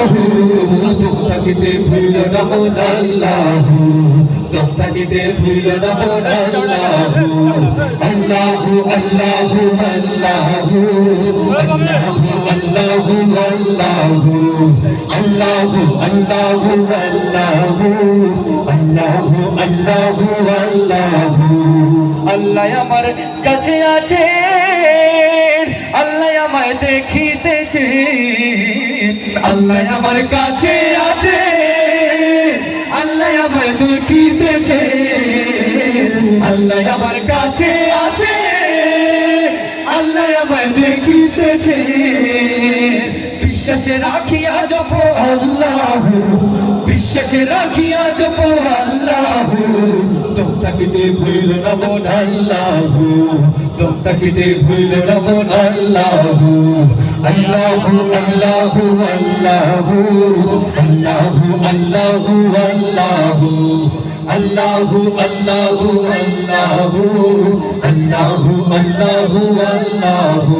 আল্লাহু তুম থাকিতে ভুল না মন আল্লাহু তুম থাকিতে ভুল না মন আল্লাহু আল্লাহু আল্লাহু আল্লাহু আল্লাহু আল্লাহু আল্লাহু আল্লাহু আল্লাহু আল্লাহু আল্লাহু আল্লাহু আল্লাহু আল্লাহ আমার কাছে আছে আল্লাহ আমায় দেখিতেছে আল্লাহ আমার কাছে আছে আল্লাহ আমায় দেখিতেছে আল্লাহ আমার কাছে আছে আল্লাহ আমায় দেখিতেছে বিশ্বাসে রাখিয়া জপ আল্লাহু বিশ্বাসে রাখিয়া জপ আল্লাহু তুম থাকিতে ভুল না মন আল্লাহু তুম থাকিতে ভুল না মন আল্লাহু আল্লাহু আল্লাহু আল্লাহু আল্লাহু আল্লাহু আল্লাহু আল্লাহু আল্লাহু আল্লাহু আল্লাহু আল্লাহু আল্লাহু